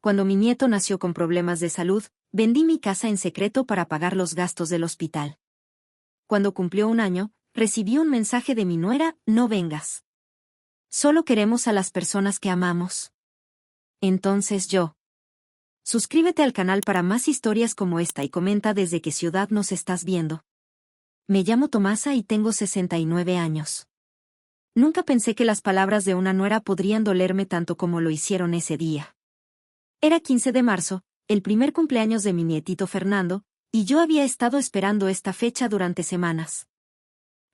cuando mi nieto nació con problemas de salud, vendí mi casa en secreto para pagar los gastos del hospital. Cuando cumplió 1 año, recibí un mensaje de mi nuera: no vengas. Solo queremos a las personas que amamos. Entonces yo. Suscríbete al canal para más historias como esta y comenta desde qué ciudad nos estás viendo. Me llamo Tomasa y tengo 69 años. Nunca pensé que las palabras de una nuera podrían dolerme tanto como lo hicieron ese día. Era 15 de marzo, el primer cumpleaños de mi nietito Fernando, y yo había estado esperando esta fecha durante semanas.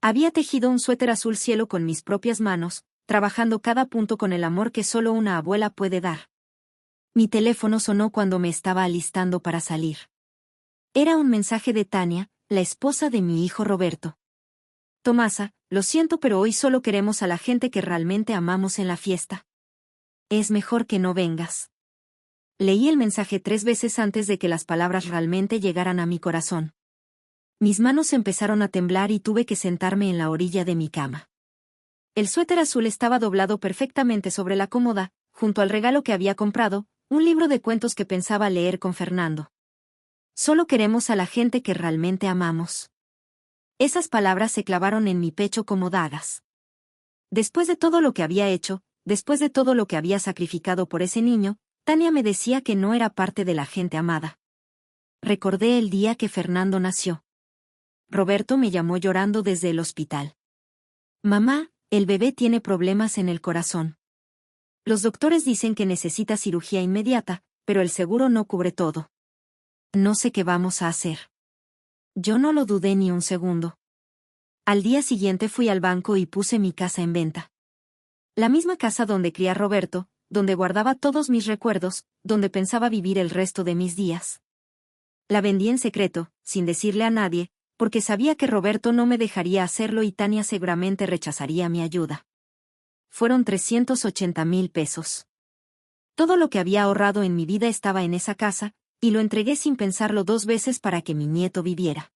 Había tejido un suéter azul cielo con mis propias manos, trabajando cada punto con el amor que solo una abuela puede dar. Mi teléfono sonó cuando me estaba alistando para salir. Era un mensaje de Tania, la esposa de mi hijo Roberto. Tomasa, lo siento, pero hoy solo queremos a la gente que realmente amamos en la fiesta. Es mejor que no vengas. Leí el mensaje 3 veces antes de que las palabras realmente llegaran a mi corazón. Mis manos empezaron a temblar y tuve que sentarme en la orilla de mi cama. El suéter azul estaba doblado perfectamente sobre la cómoda, junto al regalo que había comprado, un libro de cuentos que pensaba leer con Fernando. Solo queremos a la gente que realmente amamos. Esas palabras se clavaron en mi pecho como dagas. Después de todo lo que había hecho, después de todo lo que había sacrificado por ese niño, Tania me decía que no era parte de la gente amada. Recordé el día que Fernando nació. Roberto me llamó llorando desde el hospital. Mamá, el bebé tiene problemas en el corazón. Los doctores dicen que necesita cirugía inmediata, pero el seguro no cubre todo. No sé qué vamos a hacer. Yo no lo dudé ni un segundo. Al día siguiente fui al banco y puse mi casa en venta. La misma casa donde crié a Roberto, donde guardaba todos mis recuerdos, donde pensaba vivir el resto de mis días. La vendí en secreto, sin decirle a nadie, porque sabía que Roberto no me dejaría hacerlo y Tania seguramente rechazaría mi ayuda. Fueron 380,000 pesos. Todo lo que había ahorrado en mi vida estaba en esa casa, y lo entregué sin pensarlo 2 veces para que mi nieto viviera.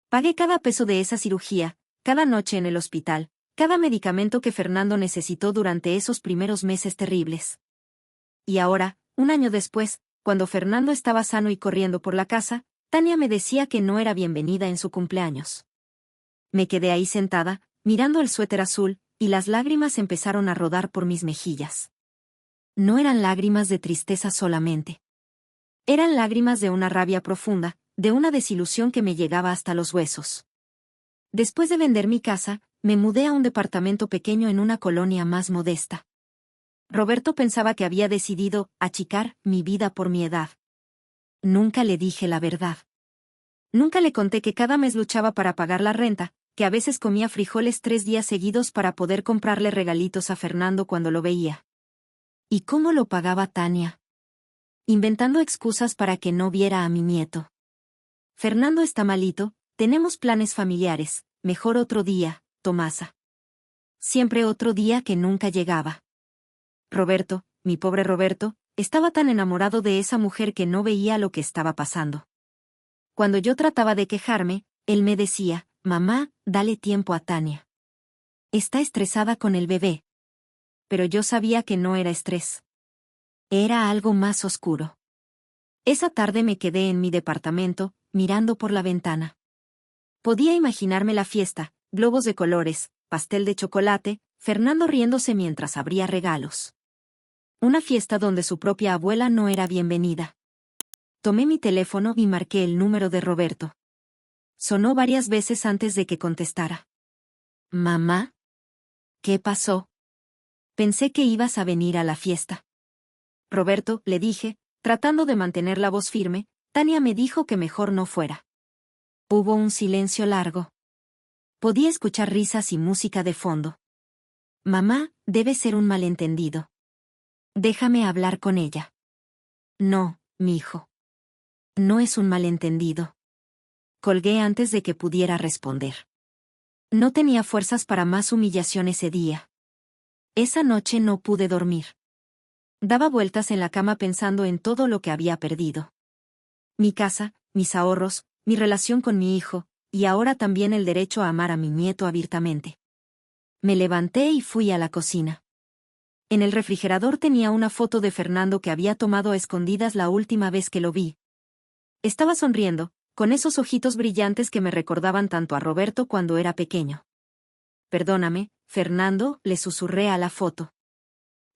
Pagué cada peso de esa cirugía, cada noche en el hospital, cada medicamento que Fernando necesitó durante esos primeros meses terribles. Y ahora, 1 año después, cuando Fernando estaba sano y corriendo por la casa, Tania me decía que no era bienvenida en su cumpleaños. Me quedé ahí sentada, mirando el suéter azul, y las lágrimas empezaron a rodar por mis mejillas. No eran lágrimas de tristeza solamente. Eran lágrimas de una rabia profunda, de una desilusión que me llegaba hasta los huesos. Después de vender mi casa, me mudé a un departamento pequeño en una colonia más modesta. Roberto pensaba que había decidido achicar mi vida por mi edad. Nunca le dije la verdad. Nunca le conté que cada mes luchaba para pagar la renta, que a veces comía frijoles 3 días seguidos para poder comprarle regalitos a Fernando cuando lo veía. ¿Y cómo lo pagaba Tania? Inventando excusas para que no viera a mi nieto. Fernando está malito, tenemos planes familiares, mejor otro día, Tomasa. Siempre otro día que nunca llegaba. Roberto, mi pobre Roberto, estaba tan enamorado de esa mujer que no veía lo que estaba pasando. Cuando yo trataba de quejarme, él me decía: mamá, dale tiempo a Tania. Está estresada con el bebé. Pero yo sabía que no era estrés. Era algo más oscuro. Esa tarde me quedé en mi departamento, mirando por la ventana. Podía imaginarme la fiesta, globos de colores, pastel de chocolate, Fernando riéndose mientras abría regalos. Una fiesta donde su propia abuela no era bienvenida. Tomé mi teléfono y marqué el número de Roberto. Sonó varias veces antes de que contestara. ¿Mamá? ¿Qué pasó? Pensé que ibas a venir a la fiesta. Roberto, le dije, tratando de mantener la voz firme. Tania me dijo que mejor no fuera. Hubo un silencio largo. Podía escuchar risas y música de fondo. Mamá, debe ser un malentendido. Déjame hablar con ella. No, mijo. No es un malentendido. Colgué antes de que pudiera responder. No tenía fuerzas para más humillación ese día. Esa noche no pude dormir. Daba vueltas en la cama pensando en todo lo que había perdido. Mi casa, mis ahorros, mi relación con mi hijo, y ahora también el derecho a amar a mi nieto abiertamente. Me levanté y fui a la cocina. En el refrigerador tenía una foto de Fernando que había tomado a escondidas la última vez que lo vi. Estaba sonriendo, con esos ojitos brillantes que me recordaban tanto a Roberto cuando era pequeño. Perdóname, Fernando, le susurré a la foto.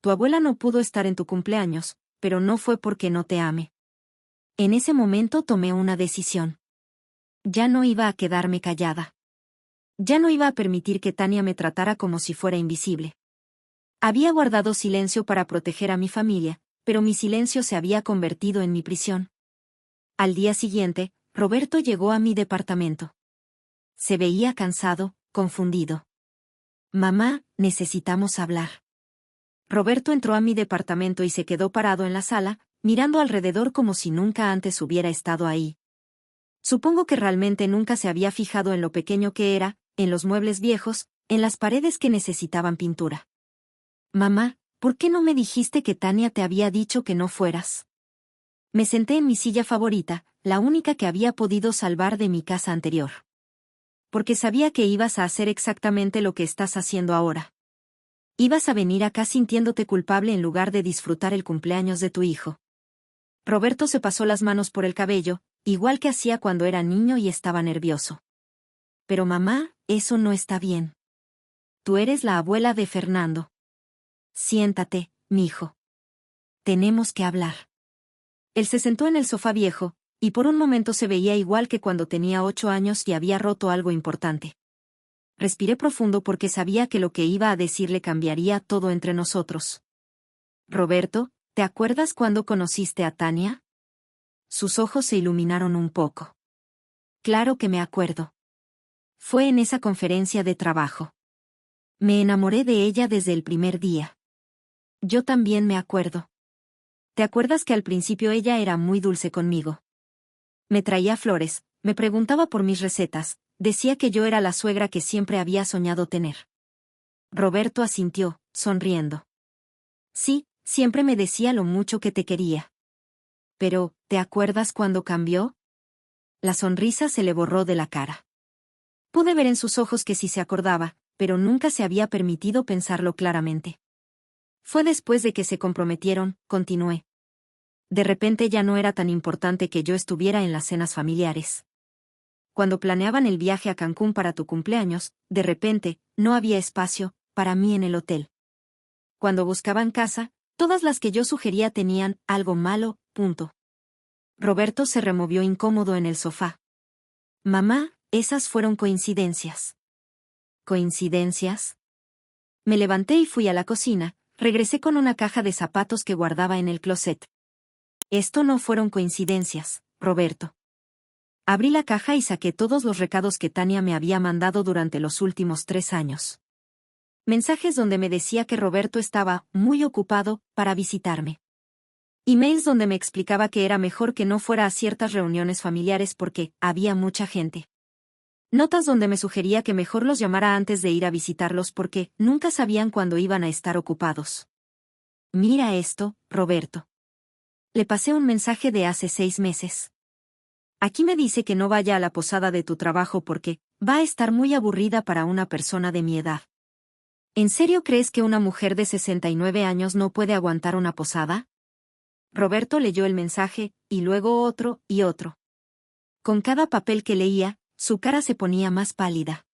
Tu abuela no pudo estar en tu cumpleaños, pero no fue porque no te ame. En ese momento tomé una decisión. Ya no iba a quedarme callada. Ya no iba a permitir que Tania me tratara como si fuera invisible. Había guardado silencio para proteger a mi familia, pero mi silencio se había convertido en mi prisión. Al día siguiente, Roberto llegó a mi departamento. Se veía cansado, confundido. Mamá, necesitamos hablar. Roberto entró a mi departamento y se quedó parado en la sala, mirando alrededor como si nunca antes hubiera estado ahí. Supongo que realmente nunca se había fijado en lo pequeño que era, en los muebles viejos, en las paredes que necesitaban pintura. Mamá, ¿por qué no me dijiste que Tania te había dicho que no fueras? Me senté en mi silla favorita, la única que había podido salvar de mi casa anterior. Porque sabía que ibas a hacer exactamente lo que estás haciendo ahora. Ibas a venir acá sintiéndote culpable en lugar de disfrutar el cumpleaños de tu hijo. Roberto se pasó las manos por el cabello, igual que hacía cuando era niño y estaba nervioso. Pero mamá, eso no está bien. Tú eres la abuela de Fernando. Siéntate, mijo. Tenemos que hablar. Él se sentó en el sofá viejo, y por un momento se veía igual que cuando tenía 8 años y había roto algo importante. Respiré profundo porque sabía que lo que iba a decirle cambiaría todo entre nosotros. Roberto, ¿te acuerdas cuando conociste a Tania? Sus ojos se iluminaron un poco. Claro que me acuerdo. Fue en esa conferencia de trabajo. Me enamoré de ella desde el primer día. Yo también me acuerdo. ¿Te acuerdas que al principio ella era muy dulce conmigo? Me traía flores, me preguntaba por mis recetas, decía que yo era la suegra que siempre había soñado tener. Roberto asintió, sonriendo. Sí, siempre me decía lo mucho que te quería. Pero, ¿te acuerdas cuando cambió? La sonrisa se le borró de la cara. Pude ver en sus ojos que sí se acordaba, pero nunca se había permitido pensarlo claramente. Fue después de que se comprometieron, continué. De repente ya no era tan importante que yo estuviera en las cenas familiares. Cuando planeaban el viaje a Cancún para tu cumpleaños, de repente, no había espacio para mí en el hotel. Cuando buscaban casa, todas las que yo sugería tenían algo malo, punto. Roberto se removió incómodo en el sofá. Mamá, esas fueron coincidencias. ¿Coincidencias? Me levanté y fui a la cocina, regresé con una caja de zapatos que guardaba en el closet. Esto no fueron coincidencias, Roberto. Abrí la caja y saqué todos los recados que Tania me había mandado durante los últimos 3 años. Mensajes donde me decía que Roberto estaba muy ocupado para visitarme. Emails donde me explicaba que era mejor que no fuera a ciertas reuniones familiares porque había mucha gente. Notas donde me sugería que mejor los llamara antes de ir a visitarlos porque nunca sabían cuándo iban a estar ocupados. Mira esto, Roberto. Le pasé un mensaje de hace 6 meses. Aquí me dice que no vaya a la posada de tu trabajo porque va a estar muy aburrida para una persona de mi edad. ¿En serio crees que una mujer de 69 años no puede aguantar una posada? Roberto leyó el mensaje, y luego otro, y otro. Con cada papel que leía, su cara se ponía más pálida.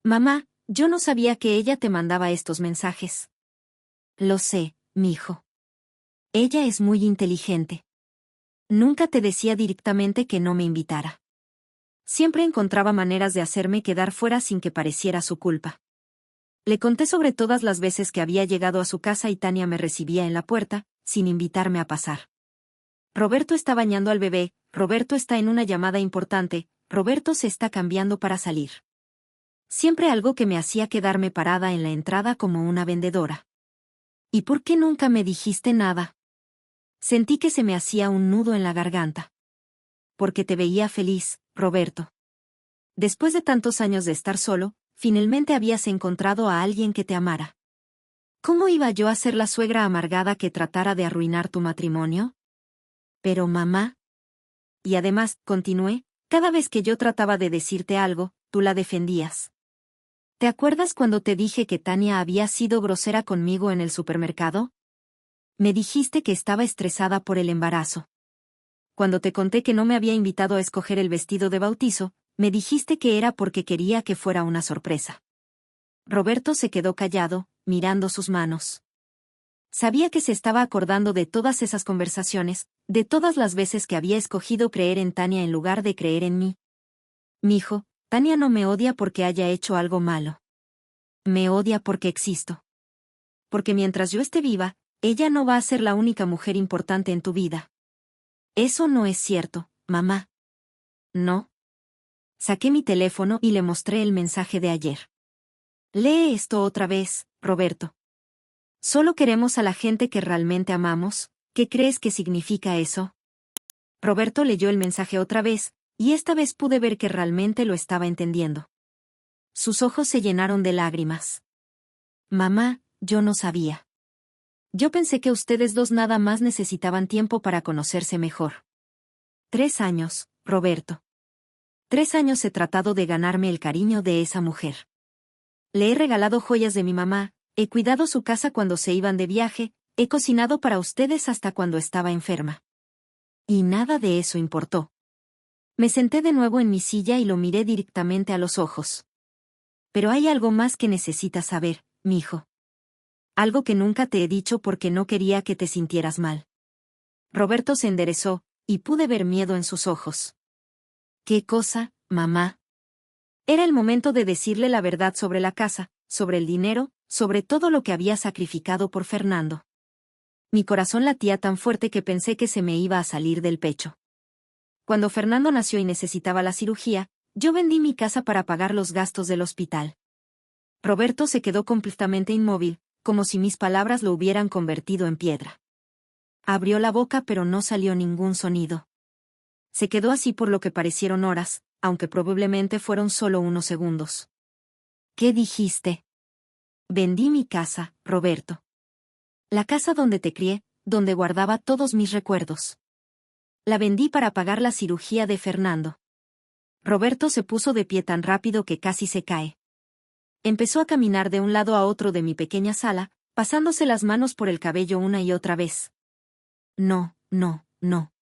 Mamá, yo no sabía que ella te mandaba estos mensajes. Lo sé, mijo. Ella es muy inteligente. Nunca te decía directamente que no me invitara. Siempre encontraba maneras de hacerme quedar fuera sin que pareciera su culpa. Le conté sobre todas las veces que había llegado a su casa y Tania me recibía en la puerta, sin invitarme a pasar. Roberto está bañando al bebé, Roberto está en una llamada importante, Roberto se está cambiando para salir. Siempre algo que me hacía quedarme parada en la entrada como una vendedora. ¿Y por qué nunca me dijiste nada? Sentí que se me hacía un nudo en la garganta. Porque te veía feliz, Roberto. Después de tantos años de estar solo, finalmente habías encontrado a alguien que te amara. ¿Cómo iba yo a ser la suegra amargada que tratara de arruinar tu matrimonio? Pero mamá. Y además, continué, cada vez que yo trataba de decirte algo, tú la defendías. ¿Te acuerdas cuando te dije que Tania había sido grosera conmigo en el supermercado? Me dijiste que estaba estresada por el embarazo. Cuando te conté que no me había invitado a escoger el vestido de bautizo, me dijiste que era porque quería que fuera una sorpresa. Roberto se quedó callado, mirando sus manos. Sabía que se estaba acordando de todas esas conversaciones, de todas las veces que había escogido creer en Tania en lugar de creer en mí. Mijo, Tania no me odia porque haya hecho algo malo. Me odia porque existo. Porque mientras yo esté viva, ella no va a ser la única mujer importante en tu vida. Eso no es cierto, mamá. No. Saqué mi teléfono y le mostré el mensaje de ayer. Lee esto otra vez, Roberto. Solo queremos a la gente que realmente amamos. ¿Qué crees que significa eso? Roberto leyó el mensaje otra vez, y esta vez pude ver que realmente lo estaba entendiendo. Sus ojos se llenaron de lágrimas. Mamá, yo no sabía. Yo pensé que ustedes dos nada más necesitaban tiempo para conocerse mejor. 3 años, Roberto. 3 años he tratado de ganarme el cariño de esa mujer. Le he regalado joyas de mi mamá, he cuidado su casa cuando se iban de viaje, he cocinado para ustedes hasta cuando estaba enferma. Y nada de eso importó. Me senté de nuevo en mi silla y lo miré directamente a los ojos. Pero hay algo más que necesitas saber, mijo. Algo que nunca te he dicho porque no quería que te sintieras mal. Roberto se enderezó, y pude ver miedo en sus ojos. ¿Qué cosa, mamá? Era el momento de decirle la verdad sobre la casa, sobre el dinero, sobre todo lo que había sacrificado por Fernando. Mi corazón latía tan fuerte que pensé que se me iba a salir del pecho. Cuando Fernando nació y necesitaba la cirugía, yo vendí mi casa para pagar los gastos del hospital. Roberto se quedó completamente inmóvil, como si mis palabras lo hubieran convertido en piedra. Abrió la boca pero no salió ningún sonido. Se quedó así por lo que parecieron horas, aunque probablemente fueron solo unos segundos. ¿Qué dijiste? Vendí mi casa, Roberto. La casa donde te crié, donde guardaba todos mis recuerdos. La vendí para pagar la cirugía de Fernando. Roberto se puso de pie tan rápido que casi se cae. Empezó a caminar de un lado a otro de mi pequeña sala, pasándose las manos por el cabello una y otra vez. No, no, no.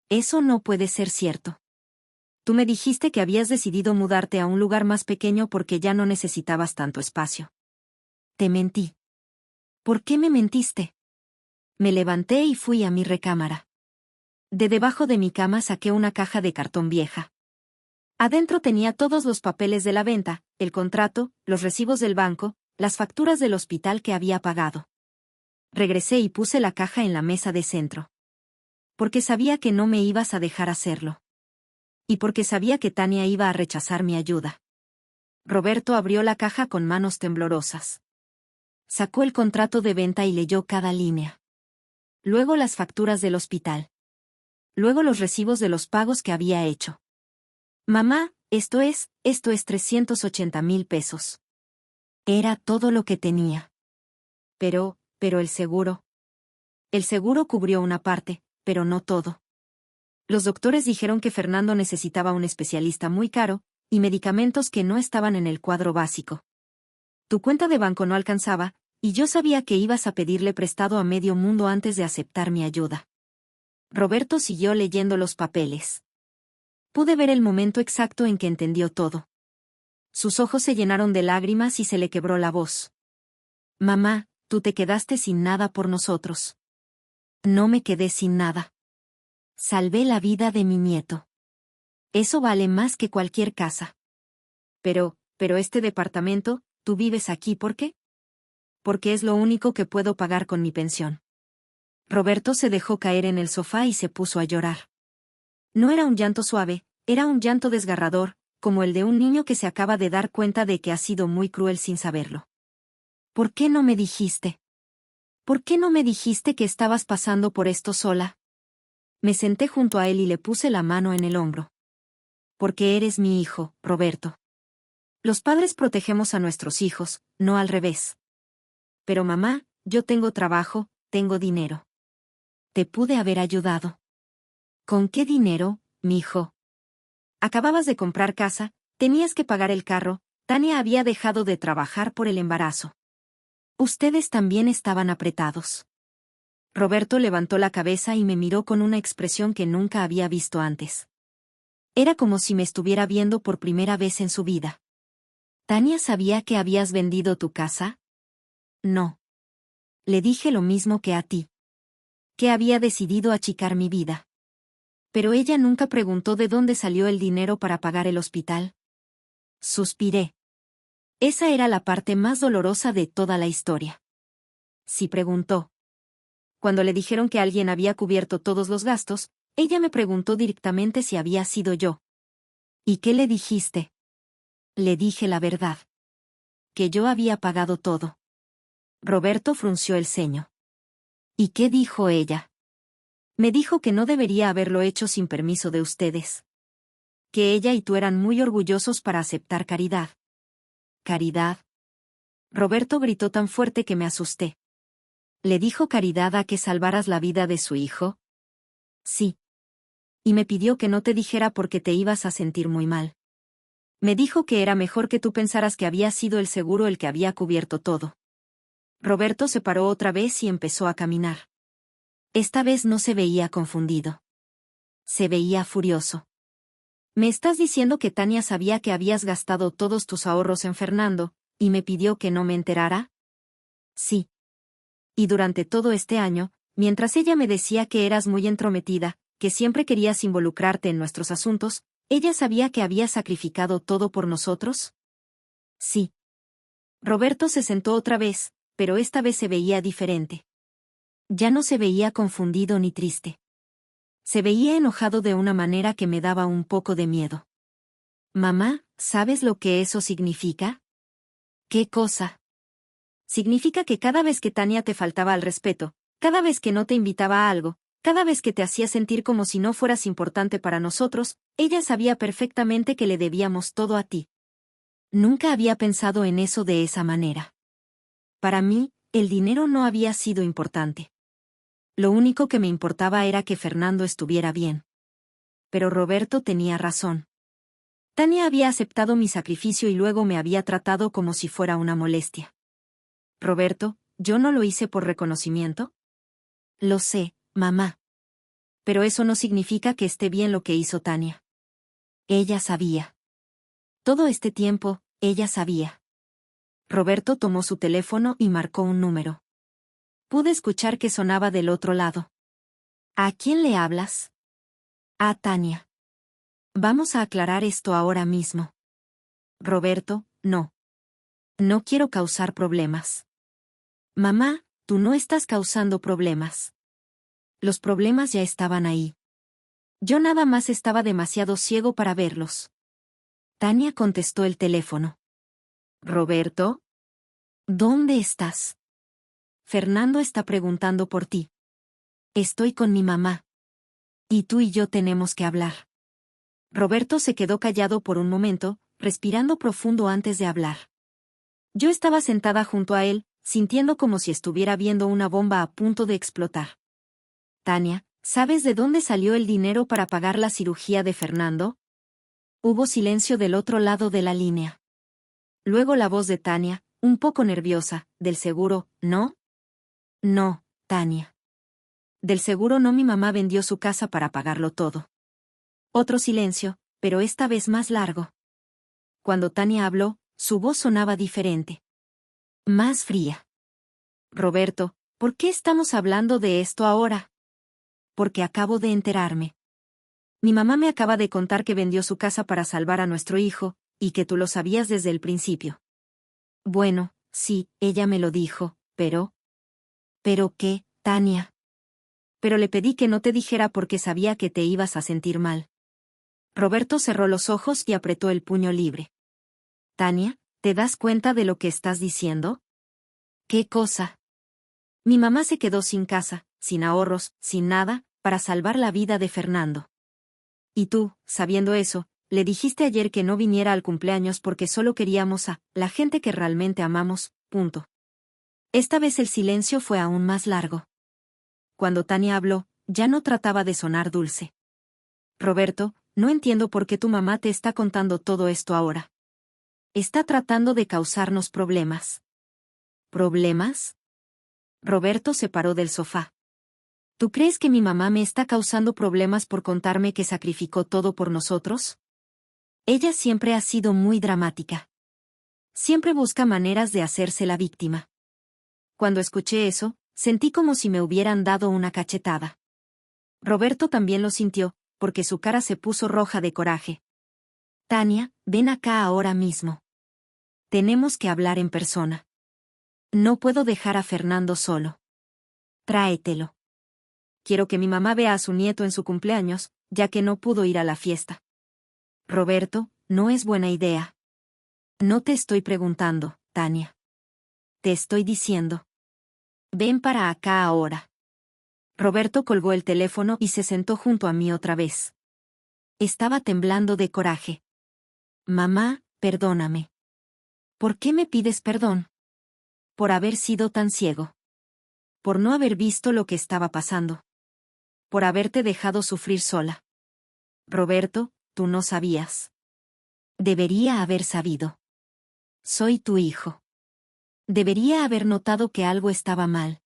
Eso no puede ser cierto. Tú me dijiste que habías decidido mudarte a un lugar más pequeño porque ya no necesitabas tanto espacio. Te mentí. ¿Por qué me mentiste? Me levanté y fui a mi recámara. De debajo de mi cama saqué una caja de cartón vieja. Adentro tenía todos los papeles de la venta, el contrato, los recibos del banco, las facturas del hospital que había pagado. Regresé y puse la caja en la mesa de centro. Porque sabía que no me ibas a dejar hacerlo. Y porque sabía que Tania iba a rechazar mi ayuda. Roberto abrió la caja con manos temblorosas. Sacó el contrato de venta y leyó cada línea. Luego las facturas del hospital. Luego los recibos de los pagos que había hecho. Mamá, esto es 380,000 pesos. Era todo lo que tenía. Pero el seguro. El seguro cubrió una parte, pero no todo. Los doctores dijeron que Fernando necesitaba un especialista muy caro, y medicamentos que no estaban en el cuadro básico. Tu cuenta de banco no alcanzaba, y yo sabía que ibas a pedirle prestado a medio mundo antes de aceptar mi ayuda. Roberto siguió leyendo los papeles. Pude ver el momento exacto en que entendió todo. Sus ojos se llenaron de lágrimas y se le quebró la voz. Mamá, tú te quedaste sin nada por nosotros. No me quedé sin nada. Salvé la vida de mi nieto. Eso vale más que cualquier casa. Pero este departamento, ¿tú vives aquí por qué? Porque es lo único que puedo pagar con mi pensión. Roberto se dejó caer en el sofá y se puso a llorar. No era un llanto suave, era un llanto desgarrador, como el de un niño que se acaba de dar cuenta de que ha sido muy cruel sin saberlo. ¿Por qué no me dijiste? ¿Por qué no me dijiste que estabas pasando por esto sola? Me senté junto a él y le puse la mano en el hombro. Porque eres mi hijo, Roberto. Los padres protegemos a nuestros hijos, no al revés. Pero mamá, yo tengo trabajo, tengo dinero. Te pude haber ayudado. ¿Con qué dinero, mi hijo? Acababas de comprar casa, tenías que pagar el carro, Tania había dejado de trabajar por el embarazo. Ustedes también estaban apretados. Roberto levantó la cabeza y me miró con una expresión que nunca había visto antes. Era como si me estuviera viendo por primera vez en su vida. ¿Tania sabía que habías vendido tu casa? No. Le dije lo mismo que a ti. Que había decidido achicar mi vida. Pero ella nunca preguntó de dónde salió el dinero para pagar el hospital. Suspiré. Esa era la parte más dolorosa de toda la historia. Sí preguntó. Cuando le dijeron que alguien había cubierto todos los gastos, ella me preguntó directamente si había sido yo. ¿Y qué le dijiste? Le dije la verdad. Que yo había pagado todo. Roberto frunció el ceño. ¿Y qué dijo ella? Me dijo que no debería haberlo hecho sin permiso de ustedes. Que ella y tú eran muy orgullosos para aceptar Caridad. ¿Caridad? Roberto gritó tan fuerte que me asusté. ¿Le dijo Caridad a que salvaras la vida de su hijo? Sí. Y me pidió que no te dijera porque te ibas a sentir muy mal. Me dijo que era mejor que tú pensaras que había sido el seguro el que había cubierto todo. Roberto se paró otra vez y empezó a caminar. Esta vez no se veía confundido. Se veía furioso. ¿Me estás diciendo que Tania sabía que habías gastado todos tus ahorros en Fernando, y me pidió que no me enterara? Sí. Y durante todo este año, mientras ella me decía que eras muy entrometida, que siempre querías involucrarte en nuestros asuntos, ¿ella sabía que habías sacrificado todo por nosotros? Sí. Roberto se sentó otra vez, pero esta vez se veía diferente. Ya no se veía confundido ni triste. Se veía enojado de una manera que me daba un poco de miedo. Mamá, ¿sabes lo que eso significa? ¿Qué cosa? Significa que cada vez que Tania te faltaba al respeto, cada vez que no te invitaba a algo, cada vez que te hacía sentir como si no fueras importante para nosotros, ella sabía perfectamente que le debíamos todo a ti. Nunca había pensado en eso de esa manera. Para mí, el dinero no había sido importante. Lo único que me importaba era que Fernando estuviera bien. Pero Roberto tenía razón. Tania había aceptado mi sacrificio y luego me había tratado como si fuera una molestia. Roberto, ¿yo no lo hice por reconocimiento? Lo sé, mamá. Pero eso no significa que esté bien lo que hizo Tania. Ella sabía. Todo este tiempo, ella sabía. Roberto tomó su teléfono y marcó un número. Pude escuchar que sonaba del otro lado. ¿A quién le hablas? A Tania. Vamos a aclarar esto ahora mismo. Roberto, no. No quiero causar problemas. Mamá, tú no estás causando problemas. Los problemas ya estaban ahí. Yo nada más estaba demasiado ciego para verlos. Tania contestó el teléfono. Roberto, ¿dónde estás? Fernando está preguntando por ti. Estoy con mi mamá. Y tú y yo tenemos que hablar. Roberto se quedó callado por un momento, respirando profundo antes de hablar. Yo estaba sentada junto a él, sintiendo como si estuviera viendo una bomba a punto de explotar. Tania, ¿sabes de dónde salió el dinero para pagar la cirugía de Fernando? Hubo silencio del otro lado de la línea. Luego la voz de Tania, un poco nerviosa, del seguro, ¿no? No, Tania. Del seguro no, mi mamá vendió su casa para pagarlo todo. Otro silencio, pero esta vez más largo. Cuando Tania habló, su voz sonaba diferente. Más fría. Roberto, ¿por qué estamos hablando de esto ahora? Porque acabo de enterarme. Mi mamá me acaba de contar que vendió su casa para salvar a nuestro hijo, y que tú lo sabías desde el principio. Bueno, sí, ella me lo dijo, pero... ¿Pero qué, Tania? Pero le pedí que no te dijera porque sabía que te ibas a sentir mal. Roberto cerró los ojos y apretó el puño libre. Tania, ¿te das cuenta de lo que estás diciendo? ¿Qué cosa? Mi mamá se quedó sin casa, sin ahorros, sin nada, para salvar la vida de Fernando. Y tú, sabiendo eso, le dijiste ayer que no viniera al cumpleaños porque solo queríamos a la gente que realmente amamos, punto. Esta vez el silencio fue aún más largo. Cuando Tania habló, ya no trataba de sonar dulce. Roberto, no entiendo por qué tu mamá te está contando todo esto ahora. Está tratando de causarnos problemas. ¿Problemas? Roberto se paró del sofá. ¿Tú crees que mi mamá me está causando problemas por contarme que sacrificó todo por nosotros? Ella siempre ha sido muy dramática. Siempre busca maneras de hacerse la víctima. Cuando escuché eso, sentí como si me hubieran dado una cachetada. Roberto también lo sintió, porque su cara se puso roja de coraje. Tania, ven acá ahora mismo. Tenemos que hablar en persona. No puedo dejar a Fernando solo. Tráetelo. Quiero que mi mamá vea a su nieto en su cumpleaños, ya que no pudo ir a la fiesta. Roberto, no es buena idea. No te estoy preguntando, Tania. Te estoy diciendo. Ven para acá ahora. Roberto colgó el teléfono y se sentó junto a mí otra vez. Estaba temblando de coraje. Mamá, perdóname. ¿Por qué me pides perdón? Por haber sido tan ciego. Por no haber visto lo que estaba pasando. Por haberte dejado sufrir sola. Roberto, tú no sabías. Debería haber sabido. Soy tu hijo. Debería haber notado que algo estaba mal.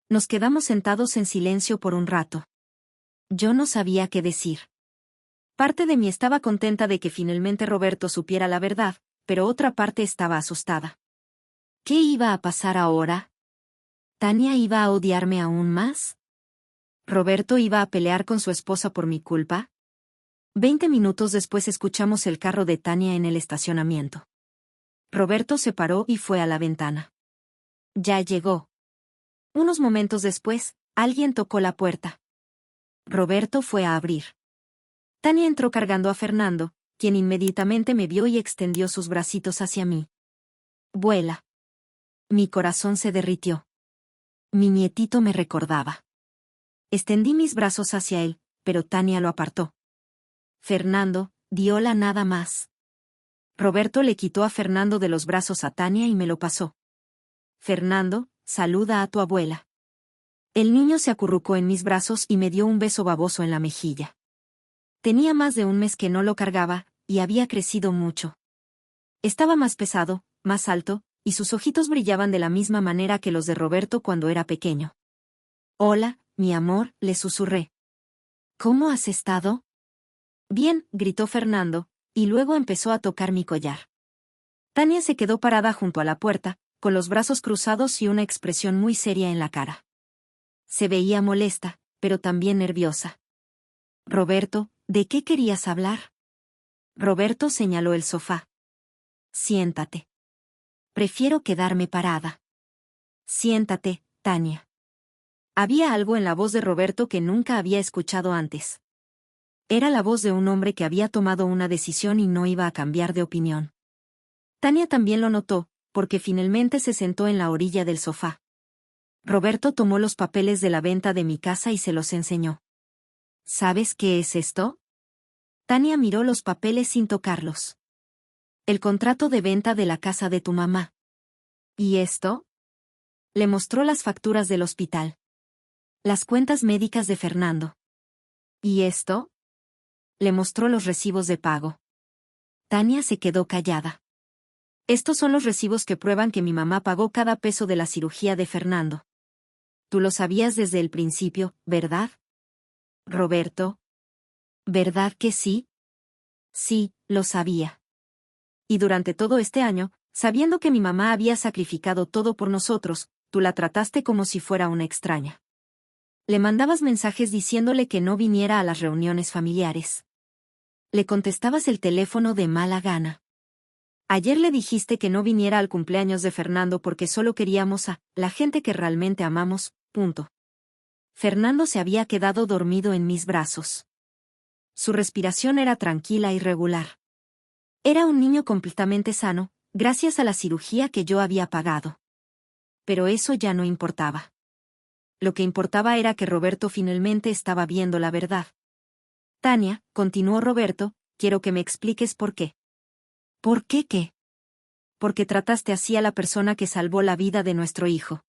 Nos quedamos sentados en silencio por un rato. Yo no sabía qué decir. Parte de mí estaba contenta de que finalmente Roberto supiera la verdad, pero otra parte estaba asustada. ¿Qué iba a pasar ahora? ¿Tania iba a odiarme aún más? ¿Roberto iba a pelear con su esposa por mi culpa? 20 minutos después escuchamos el carro de Tania en el estacionamiento. Roberto se paró y fue a la ventana. Ya llegó. Unos momentos después, alguien tocó la puerta. Roberto fue a abrir. Tania entró cargando a Fernando, quien inmediatamente me vio y extendió sus bracitos hacia mí. Vuela. Mi corazón se derritió. Mi nietito me recordaba. Extendí mis brazos hacia él, pero Tania lo apartó. Fernando, di hola nada más. Roberto le quitó a Fernando de los brazos a Tania y me lo pasó. Fernando, saluda a tu abuela. El niño se acurrucó en mis brazos y me dio un beso baboso en la mejilla. Tenía más de un mes que no lo cargaba, y había crecido mucho. Estaba más pesado, más alto, y sus ojitos brillaban de la misma manera que los de Roberto cuando era pequeño. Hola, mi amor, le susurré. ¿Cómo has estado? Bien, gritó Fernando, y luego empezó a tocar mi collar. Tania se quedó parada junto a la puerta, con los brazos cruzados y una expresión muy seria en la cara. Se veía molesta, pero también nerviosa. Roberto, ¿de qué querías hablar? Roberto señaló el sofá. Siéntate. Prefiero quedarme parada. Siéntate, Tania. Había algo en la voz de Roberto que nunca había escuchado antes. Era la voz de un hombre que había tomado una decisión y no iba a cambiar de opinión. Tania también lo notó, porque finalmente se sentó en la orilla del sofá. Roberto tomó los papeles de la venta de mi casa y se los enseñó. ¿Sabes qué es esto? Tania miró los papeles sin tocarlos. El contrato de venta de la casa de tu mamá. ¿Y esto? Le mostró las facturas del hospital. Las cuentas médicas de Fernando. ¿Y esto? Le mostró los recibos de pago. Tania se quedó callada. Estos son los recibos que prueban que mi mamá pagó cada peso de la cirugía de Fernando. Tú lo sabías desde el principio, ¿verdad? Roberto. ¿Verdad que sí? Sí, lo sabía. Y durante todo este año, sabiendo que mi mamá había sacrificado todo por nosotros, tú la trataste como si fuera una extraña. Le mandabas mensajes diciéndole que no viniera a las reuniones familiares. Le contestabas el teléfono de mala gana. Ayer le dijiste que no viniera al cumpleaños de Fernando porque solo queríamos a la gente que realmente amamos, punto. Fernando se había quedado dormido en mis brazos. Su respiración era tranquila y regular. Era un niño completamente sano, gracias a la cirugía que yo había pagado. Pero eso ya no importaba. Lo que importaba era que Roberto finalmente estaba viendo la verdad. Tania, continuó Roberto, quiero que me expliques por qué. ¿Por qué qué? Porque trataste así a la persona que salvó la vida de nuestro hijo.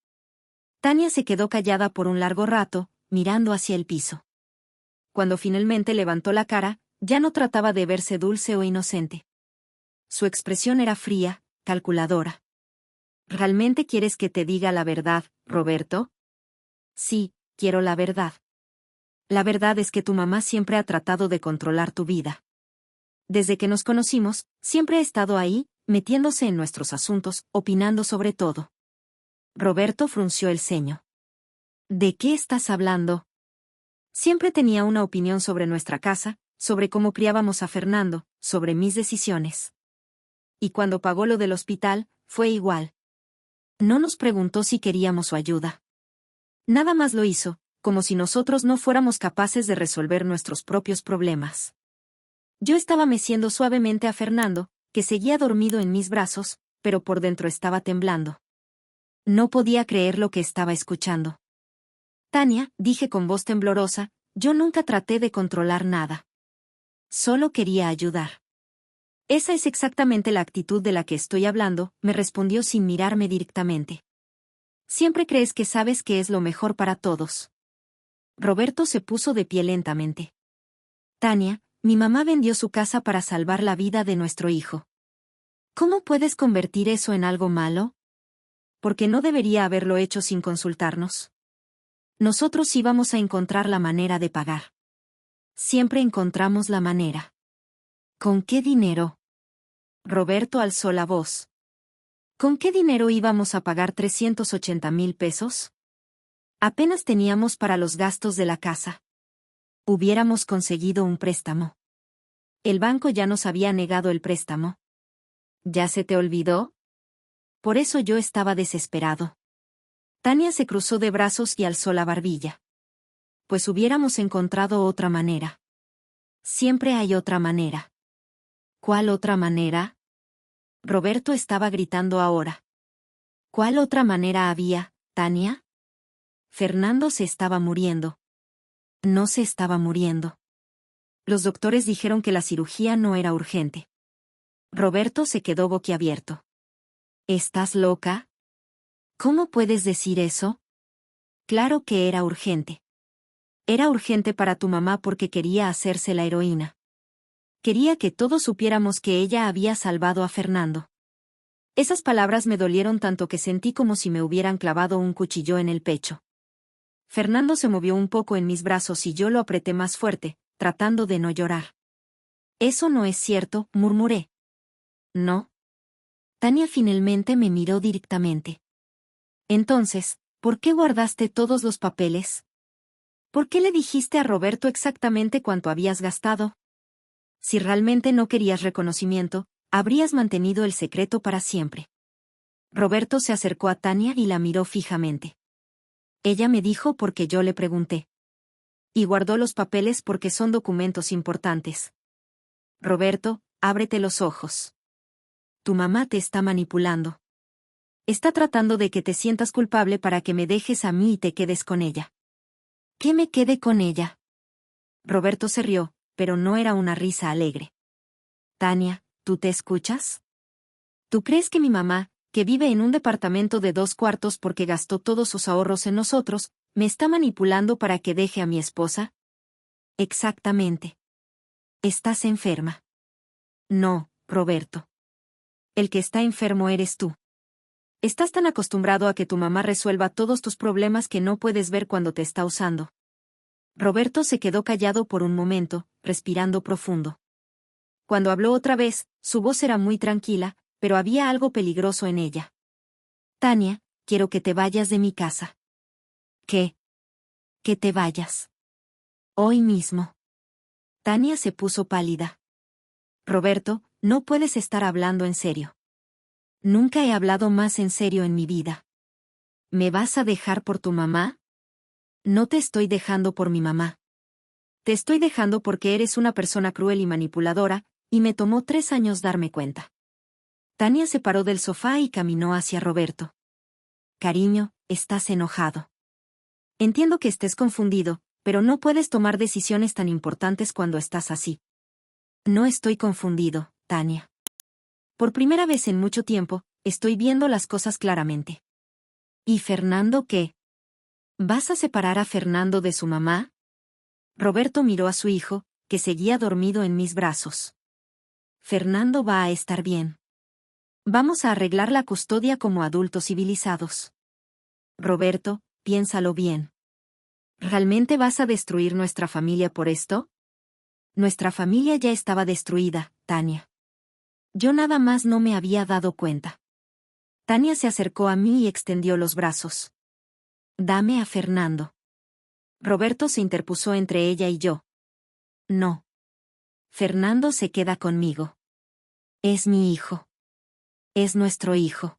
Tania se quedó callada por un largo rato, mirando hacia el piso. Cuando finalmente levantó la cara, ya no trataba de verse dulce o inocente. Su expresión era fría, calculadora. ¿Realmente quieres que te diga la verdad, Roberto? Sí, quiero la verdad. La verdad es que tu mamá siempre ha tratado de controlar tu vida. Desde que nos conocimos, siempre ha estado ahí, metiéndose en nuestros asuntos, opinando sobre todo. Roberto frunció el ceño. ¿De qué estás hablando? Siempre tenía una opinión sobre nuestra casa, sobre cómo criábamos a Fernando, sobre mis decisiones. Y cuando pagó lo del hospital, fue igual. No nos preguntó si queríamos su ayuda. Nada más lo hizo, como si nosotros no fuéramos capaces de resolver nuestros propios problemas. Yo estaba meciendo suavemente a Fernando, que seguía dormido en mis brazos, pero por dentro estaba temblando. No podía creer lo que estaba escuchando. Tania, dije con voz temblorosa, yo nunca traté de controlar nada. Solo quería ayudar. Esa es exactamente la actitud de la que estoy hablando, me respondió sin mirarme directamente. Siempre crees que sabes qué es lo mejor para todos. Roberto se puso de pie lentamente. Tania, mi mamá vendió su casa para salvar la vida de nuestro hijo. ¿Cómo puedes convertir eso en algo malo? Porque no debería haberlo hecho sin consultarnos. Nosotros íbamos a encontrar la manera de pagar. Siempre encontramos la manera. ¿Con qué dinero? Roberto alzó la voz. ¿Con qué dinero íbamos a pagar 380,000 pesos? Apenas teníamos para los gastos de la casa. Hubiéramos conseguido un préstamo. El banco ya nos había negado el préstamo. ¿Ya se te olvidó? Por eso yo estaba desesperado. Tania se cruzó de brazos y alzó la barbilla. Pues hubiéramos encontrado otra manera. Siempre hay otra manera. ¿Cuál otra manera? Roberto estaba gritando ahora. ¿Cuál otra manera había, Tania? Fernando se estaba muriendo. No se estaba muriendo. Los doctores dijeron que la cirugía no era urgente. Roberto se quedó boquiabierto. ¿Estás loca? ¿Cómo puedes decir eso? Claro que era urgente. Era urgente para tu mamá porque quería hacerse la heroína. Quería que todos supiéramos que ella había salvado a Fernando. Esas palabras me dolieron tanto que sentí como si me hubieran clavado un cuchillo en el pecho. Fernando se movió un poco en mis brazos y yo lo apreté más fuerte, tratando de no llorar. Eso no es cierto, murmuré. No. Tania finalmente me miró directamente. Entonces, ¿por qué guardaste todos los papeles? ¿Por qué le dijiste a Roberto exactamente cuánto habías gastado? Si realmente no querías reconocimiento, habrías mantenido el secreto para siempre. Roberto se acercó a Tania y la miró fijamente. Ella me dijo porque yo le pregunté. Y guardó los papeles porque son documentos importantes. Roberto, ábrete los ojos. Tu mamá te está manipulando. Está tratando de que te sientas culpable para que me dejes a mí y te quedes con ella. ¿Qué me quede con ella? Roberto se rió, pero no era una risa alegre. Tania, ¿tú te escuchas? ¿Tú crees que mi mamá, que vive en un departamento de 2 cuartos porque gastó todos sus ahorros en nosotros, me está manipulando para que deje a mi esposa? Exactamente. Estás enferma. No, Roberto. El que está enfermo eres tú. Estás tan acostumbrado a que tu mamá resuelva todos tus problemas que no puedes ver cuando te está usando. Roberto se quedó callado por un momento, respirando profundo. Cuando habló otra vez, su voz era muy tranquila, pero había algo peligroso en ella. Tania, quiero que te vayas de mi casa. ¿Qué? Que te vayas. Hoy mismo. Tania se puso pálida. Roberto, no puedes estar hablando en serio. Nunca he hablado más en serio en mi vida. ¿Me vas a dejar por tu mamá? No te estoy dejando por mi mamá. Te estoy dejando porque eres una persona cruel y manipuladora, y me tomó 3 años darme cuenta. Tania se paró del sofá y caminó hacia Roberto. Cariño, estás enojado. Entiendo que estés confundido, pero no puedes tomar decisiones tan importantes cuando estás así. No estoy confundido, Tania. Por primera vez en mucho tiempo, estoy viendo las cosas claramente. ¿Y Fernando qué? ¿Vas a separar a Fernando de su mamá? Roberto miró a su hijo, que seguía dormido en mis brazos. Fernando va a estar bien. Vamos a arreglar la custodia como adultos civilizados. Roberto, piénsalo bien. ¿Realmente vas a destruir nuestra familia por esto? Nuestra familia ya estaba destruida, Tania. Yo nada más no me había dado cuenta. Tania se acercó a mí y extendió los brazos. Dame a Fernando. Roberto se interpuso entre ella y yo. No. Fernando se queda conmigo. Es mi hijo. Es nuestro hijo.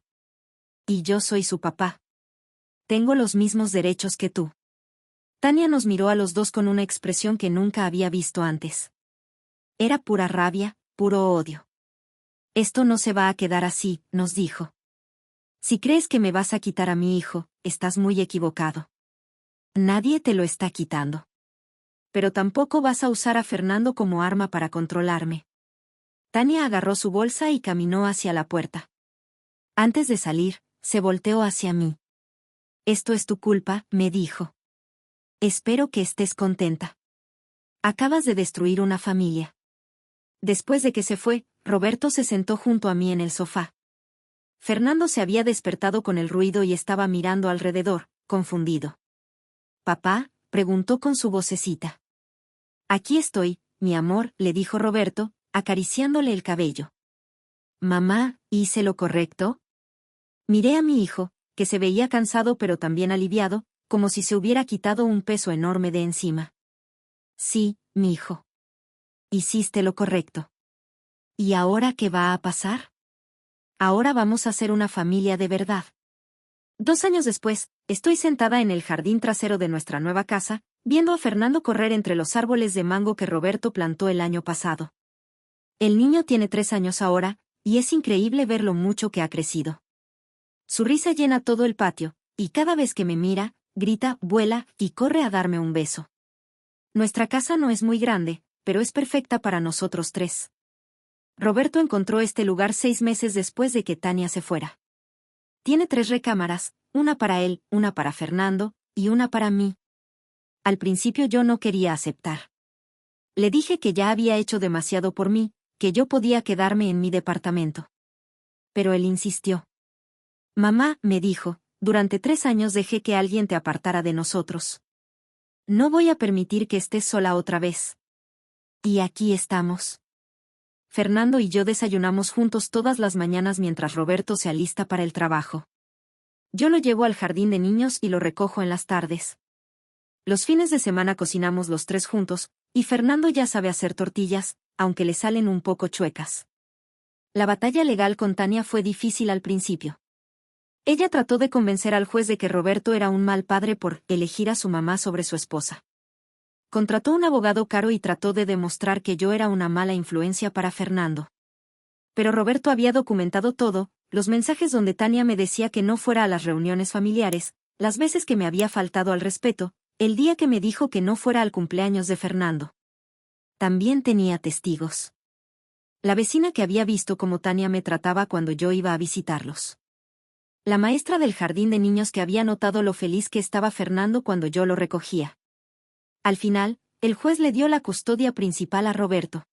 Y yo soy su papá. Tengo los mismos derechos que tú. Tania nos miró a los dos con una expresión que nunca había visto antes. Era pura rabia, puro odio. Esto no se va a quedar así, nos dijo. Si crees que me vas a quitar a mi hijo, estás muy equivocado. Nadie te lo está quitando. Pero tampoco vas a usar a Fernando como arma para controlarme. Tania agarró su bolsa y caminó hacia la puerta. Antes de salir, se volteó hacia mí. Esto es tu culpa, me dijo. Espero que estés contenta. Acabas de destruir una familia. Después de que se fue, Roberto se sentó junto a mí en el sofá. Fernando se había despertado con el ruido y estaba mirando alrededor, confundido. «¿Papá?», preguntó con su vocecita. «Aquí estoy, mi amor», le dijo Roberto, acariciándole el cabello. «Mamá, ¿hice lo correcto?». Miré a mi hijo, que se veía cansado pero también aliviado, como si se hubiera quitado un peso enorme de encima. «Sí, mi hijo. Hiciste lo correcto». «¿Y ahora qué va a pasar?». «Ahora vamos a ser una familia de verdad». 2 años después, estoy sentada en el jardín trasero de nuestra nueva casa, viendo a Fernando correr entre los árboles de mango que Roberto plantó el año pasado. El niño tiene 3 años ahora, y es increíble ver lo mucho que ha crecido. Su risa llena todo el patio, y cada vez que me mira, grita, vuela, y corre a darme un beso. Nuestra casa no es muy grande, pero es perfecta para nosotros 3. Roberto encontró este lugar 6 meses después de que Tania se fuera. Tiene 3 recámaras, una para él, una para Fernando, y una para mí. Al principio yo no quería aceptar. Le dije que ya había hecho demasiado por mí, que yo podía quedarme en mi departamento. Pero él insistió. «Mamá», me dijo, «durante 3 años dejé que alguien te apartara de nosotros. No voy a permitir que estés sola otra vez». Y aquí estamos. Fernando y yo desayunamos juntos todas las mañanas mientras Roberto se alista para el trabajo. Yo lo llevo al jardín de niños y lo recojo en las tardes. Los fines de semana cocinamos los 3 juntos, y Fernando ya sabe hacer tortillas, aunque le salen un poco chuecas. La batalla legal con Tania fue difícil al principio. Ella trató de convencer al juez de que Roberto era un mal padre por elegir a su mamá sobre su esposa. Contrató un abogado caro y trató de demostrar que yo era una mala influencia para Fernando. Pero Roberto había documentado todo, los mensajes donde Tania me decía que no fuera a las reuniones familiares, las veces que me había faltado al respeto, el día que me dijo que no fuera al cumpleaños de Fernando. También tenía testigos. La vecina que había visto cómo Tania me trataba cuando yo iba a visitarlos. La maestra del jardín de niños que había notado lo feliz que estaba Fernando cuando yo lo recogía. Al final, el juez le dio la custodia principal a Roberto.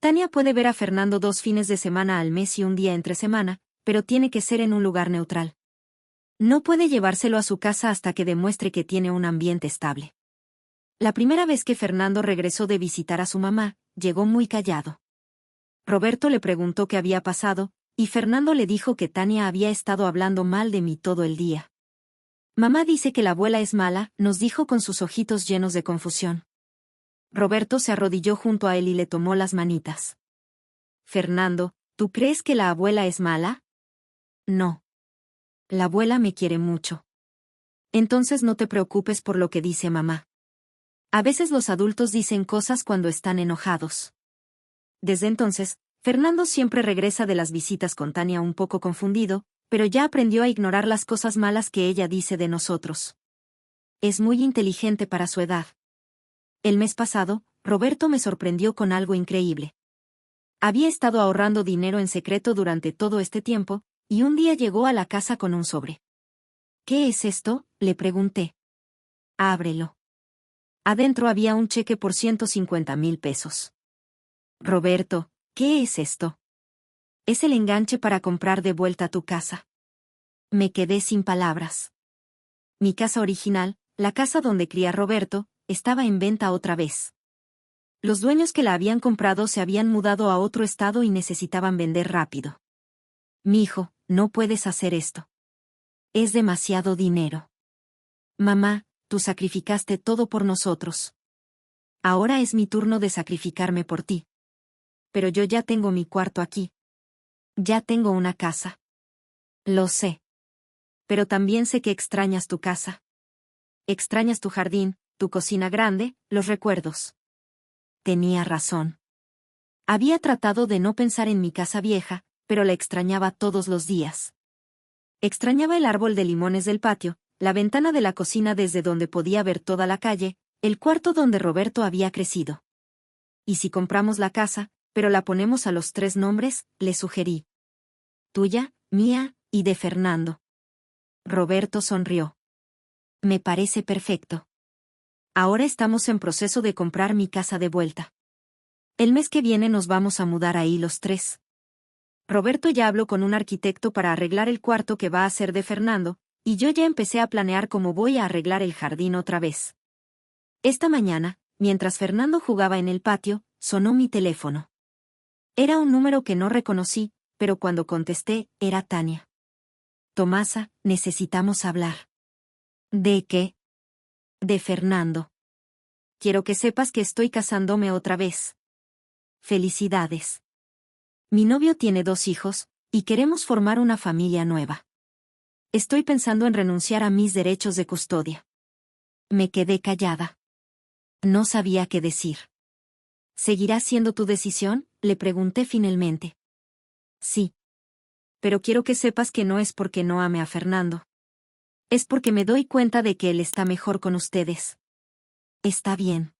Tania puede ver a Fernando 2 fines de semana al mes y un día entre semana, pero tiene que ser en un lugar neutral. No puede llevárselo a su casa hasta que demuestre que tiene un ambiente estable. La primera vez que Fernando regresó de visitar a su mamá, llegó muy callado. Roberto le preguntó qué había pasado, y Fernando le dijo que Tania había estado hablando mal de mí todo el día. «Mamá dice que la abuela es mala», nos dijo con sus ojitos llenos de confusión. Roberto se arrodilló junto a él y le tomó las manitas. «Fernando, ¿tú crees que la abuela es mala?». «No. La abuela me quiere mucho». «Entonces no te preocupes por lo que dice mamá. A veces los adultos dicen cosas cuando están enojados». Desde entonces, Fernando siempre regresa de las visitas con Tania un poco confundido, pero ya aprendió a ignorar las cosas malas que ella dice de nosotros. Es muy inteligente para su edad. El mes pasado, Roberto me sorprendió con algo increíble. Había estado ahorrando dinero en secreto durante todo este tiempo, y un día llegó a la casa con un sobre. «¿Qué es esto?», le pregunté. «Ábrelo». Adentro había un cheque por 150,000 pesos. «Roberto, ¿Qué es esto? Es el enganche para comprar de vuelta tu casa. Me quedé sin palabras. Mi casa original, la casa donde cría Roberto, estaba en venta otra vez. Los dueños que la habían comprado se habían mudado a otro estado y necesitaban vender rápido. Mijo, no puedes hacer esto. Es demasiado dinero. Mamá, tú sacrificaste todo por nosotros. Ahora es mi turno de sacrificarme por ti. Pero yo ya tengo mi cuarto aquí. Ya tengo una casa. Lo sé. Pero también sé que extrañas tu casa. Extrañas tu jardín, tu cocina grande, los recuerdos. Tenía razón. Había tratado de no pensar en mi casa vieja, pero la extrañaba todos los días. Extrañaba el árbol de limones del patio, la ventana de la cocina desde donde podía ver toda la calle, el cuarto donde Roberto había crecido. ¿Y si compramos la casa, pero la ponemos a los 3 nombres?, le sugerí. Tuya, mía, y de Fernando. Roberto sonrió. Me parece perfecto. Ahora estamos en proceso de comprar mi casa de vuelta. El mes que viene nos vamos a mudar ahí los 3. Roberto ya habló con un arquitecto para arreglar el cuarto que va a ser de Fernando, y yo ya empecé a planear cómo voy a arreglar el jardín otra vez. Esta mañana, mientras Fernando jugaba en el patio, sonó mi teléfono. Era un número que no reconocí, pero cuando contesté, era Tania. Tomasa, necesitamos hablar. ¿De qué? De Fernando. Quiero que sepas que estoy casándome otra vez. Felicidades. Mi novio tiene 2 hijos, y queremos formar una familia nueva. Estoy pensando en renunciar a mis derechos de custodia. Me quedé callada. No sabía qué decir. ¿Seguirá siendo tu decisión?, le pregunté finalmente. Sí. Pero quiero que sepas que no es porque no ame a Fernando. Es porque me doy cuenta de que él está mejor con ustedes. Está bien.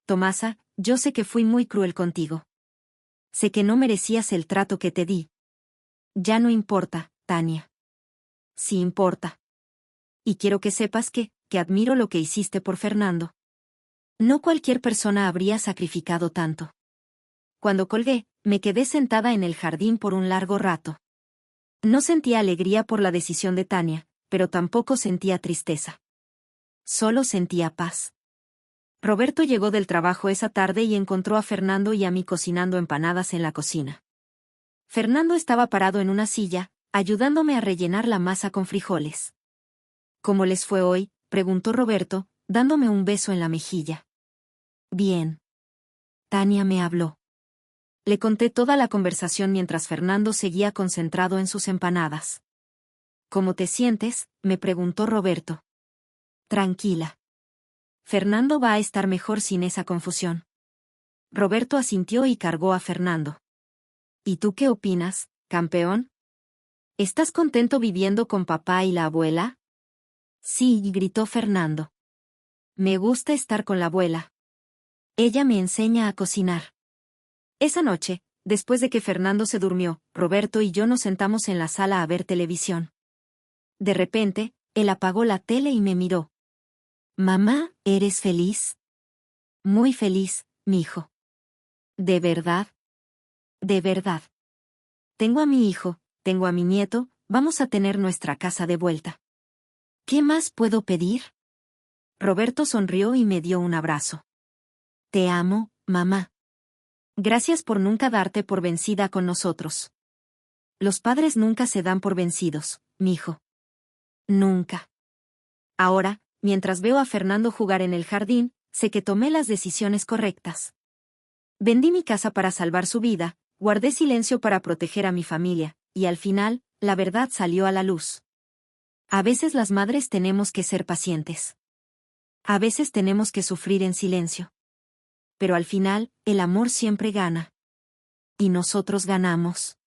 Tomasa, yo sé que fui muy cruel contigo. Sé que no merecías el trato que te di. Ya no importa, Tania. Sí importa. Y quiero que sepas que admiro lo que hiciste por Fernando. No cualquier persona habría sacrificado tanto. Cuando colgué, me quedé sentada en el jardín por un largo rato. No sentía alegría por la decisión de Tania, pero tampoco sentía tristeza. Solo sentía paz. Roberto llegó del trabajo esa tarde y encontró a Fernando y a mí cocinando empanadas en la cocina. Fernando estaba parado en una silla, ayudándome a rellenar la masa con frijoles. ¿Cómo les fue hoy?, preguntó Roberto, dándome un beso en la mejilla. Bien. Tania me habló. Le conté toda la conversación mientras Fernando seguía concentrado en sus empanadas. ¿Cómo te sientes?, me preguntó Roberto. Tranquila. Fernando va a estar mejor sin esa confusión. Roberto asintió y cargó a Fernando. ¿Y tú qué opinas, campeón? ¿Estás contento viviendo con papá y la abuela? Sí, gritó Fernando. Me gusta estar con la abuela. Ella me enseña a cocinar. Esa noche, después de que Fernando se durmió, Roberto y yo nos sentamos en la sala a ver televisión. De repente, él apagó la tele y me miró. Mamá, ¿eres feliz? Muy feliz, mijo. ¿De verdad? De verdad. Tengo a mi hijo, tengo a mi nieto, vamos a tener nuestra casa de vuelta. ¿Qué más puedo pedir? Roberto sonrió y me dio un abrazo. Te amo, mamá. Gracias por nunca darte por vencida con nosotros. Los padres nunca se dan por vencidos, mijo. Nunca. Ahora, mientras veo a Fernando jugar en el jardín, sé que tomé las decisiones correctas. Vendí mi casa para salvar su vida, guardé silencio para proteger a mi familia, y al final, la verdad salió a la luz. A veces las madres tenemos que ser pacientes. A veces tenemos que sufrir en silencio. Pero al final, el amor siempre gana. Y nosotros ganamos.